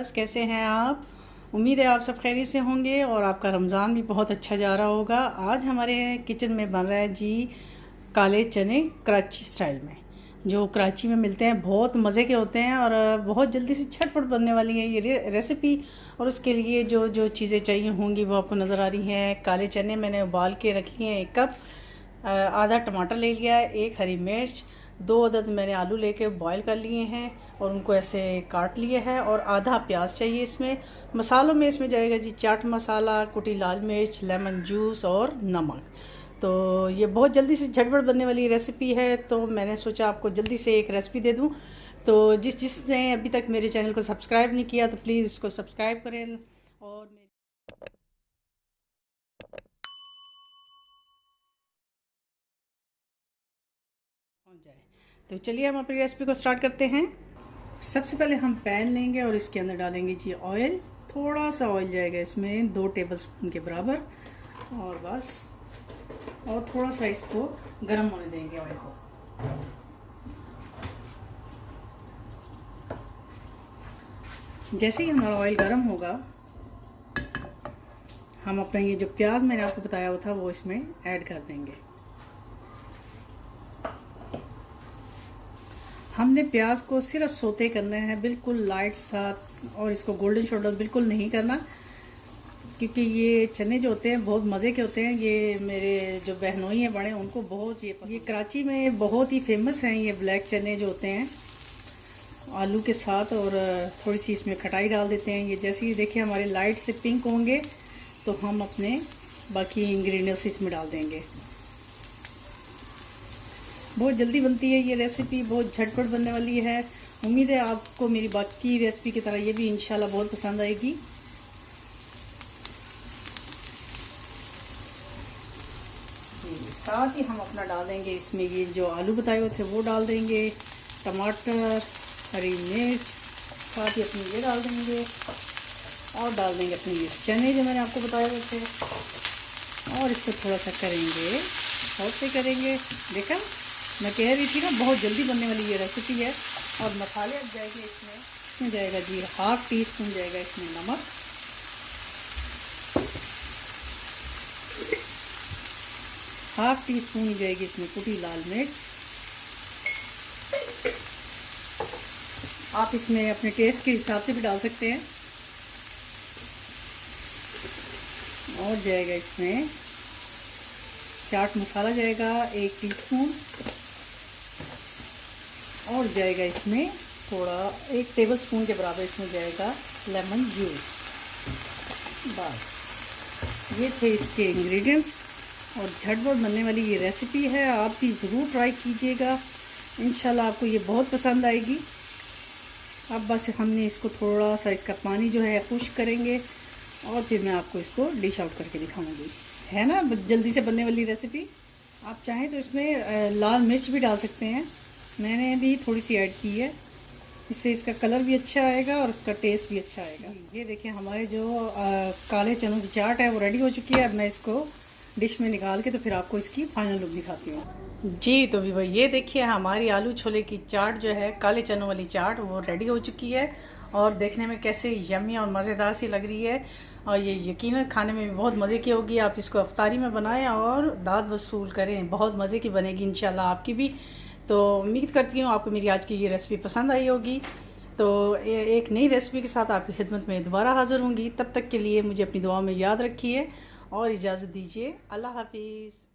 Viewers, कैसे हैं आप? उम्मीद है आप सब खैरियत से होंगे और आपका रमज़ान भी बहुत अच्छा जा रहा होगा। आज हमारे किचन में बन रहा है जी काले चने कराची स्टाइल में, जो कराची में मिलते हैं। बहुत मज़े के होते हैं और बहुत जल्दी से झटपट बनने वाली है ये रेसिपी। और उसके लिए जो जो चीज़ें चाहिए होंगी वो आपको नज़र आ रही हैं। काले चने मैंने उबाल के रख लिए हैं 1 कप, आधा टमाटर ले लिया है, 1 हरी मिर्च, 2 अदद मैंने आलू लेके बॉईल कर लिए हैं और उनको ऐसे काट लिए है, और आधा प्याज चाहिए। इसमें मसालों में इसमें जाएगा जी चाट मसाला, कुटी लाल मिर्च, लेमन जूस और नमक। तो ये बहुत जल्दी से झटपट बनने वाली रेसिपी है, तो मैंने सोचा आपको जल्दी से एक रेसिपी दे दूं। तो जिसने अभी तक मेरे चैनल को सब्सक्राइब नहीं किया तो प्लीज़ इसको सब्सक्राइब करें और पहुंच जाए। तो चलिए हम अपनी रेसिपी को स्टार्ट करते हैं। सबसे पहले हम पैन लेंगे और इसके अंदर डालेंगे जी ऑयल। थोड़ा सा ऑयल जाएगा इसमें 2 टेबलस्पून के बराबर, और बस, और थोड़ा सा इसको गर्म होने देंगे ऑयल को। जैसे ही हमारा ऑयल गर्म होगा, हम अपना ये जो प्याज मैंने आपको बताया हुआ था वो इसमें ऐड कर देंगे। हमने प्याज को सिर्फ सोते करना है, बिल्कुल लाइट साथ, और इसको गोल्डन शोल्डर बिल्कुल नहीं करना, क्योंकि ये चने जो होते हैं बहुत मज़े के होते हैं। ये मेरे जो बहनोई हैं बड़े, उनको बहुत ये कराची में बहुत ही फेमस हैं ये ब्लैक चने जो होते हैं आलू के साथ। और थोड़ी सी इसमें खटाई डाल देते हैं। ये जैसे ही देखिए हमारे लाइट से पिंक होंगे तो हम अपने बाकी इंग्रेडिएंट्स इसमें डाल देंगे। बहुत जल्दी बनती है ये रेसिपी, बहुत झटपट बनने वाली है। उम्मीद है आपको मेरी बाकी रेसिपी की तरह ये भी इंशाल्लाह बहुत पसंद आएगी। साथ ही हम अपना डाल देंगे इसमें ये जो आलू बताए हुए थे वो डाल देंगे, टमाटर, हरी मिर्च, साथ ही अपनी ये डाल देंगे, और डाल देंगे अपने ये चने जो मैंने आपको बताए हुए थे, और इसको थोड़ा सा करेंगे, बहुत से करेंगे। देखा, मैं कह रही थी ना बहुत जल्दी बनने वाली ये रेसिपी है। और मसाले अब जाएंगे इसमें जाएगा जी 1/2 टीस्पून जाएगा इसमें नमक, 1/2 टीस्पून जाएगी इसमें कुटी लाल मिर्च। आप इसमें अपने टेस्ट के हिसाब से भी डाल सकते हैं। और जाएगा इसमें चाट मसाला जाएगा 1 टीस्पून, और जाएगा इसमें थोड़ा 1 टेबलस्पून के बराबर इसमें जाएगा लेमन जूस। बस ये थे इसके इंग्रेडिएंट्स, और झटपट बनने वाली ये रेसिपी है। आप भी ज़रूर ट्राई कीजिएगा, इंशाल्लाह आपको ये बहुत पसंद आएगी। अब बस हमने इसको थोड़ा सा इसका पानी जो है खुश्क करेंगे, और फिर मैं आपको इसको डिश आउट करके दिखाऊंगी। है ना जल्दी से बनने वाली रेसिपी। आप चाहें तो इसमें लाल मिर्च भी डाल सकते हैं, मैंने भी थोड़ी सी ऐड की है, इससे इसका कलर भी अच्छा आएगा और इसका टेस्ट भी अच्छा आएगा। ये देखिए हमारे जो काले चनों की चाट है वो रेडी हो चुकी है। अब मैं इसको डिश में निकाल के तो फिर आपको इसकी फाइनल लुक दिखाती हूँ जी। तो भी भाई ये देखिए हमारी आलू छोले की चाट जो है, काले चनों वाली चाट, वो रेडी हो चुकी है, और देखने में कैसे यम्मी और मज़ेदार सी लग रही है। और ये यकीनन खाने में भी बहुत मज़े की होगी। आप इसको अफ्तारी में बनाएं और दाद वसूल करें, बहुत मज़े की बनेगी इंशाल्लाह आपकी भी। तो उम्मीद करती हूँ आपको मेरी आज की ये रेसिपी पसंद आई होगी। तो एक नई रेसिपी के साथ आपकी खिदमत में दोबारा हाज़िर होंगी। तब तक के लिए मुझे अपनी दुआ में याद रखिए और इजाज़त दीजिए। अल्लाह हाफिज़।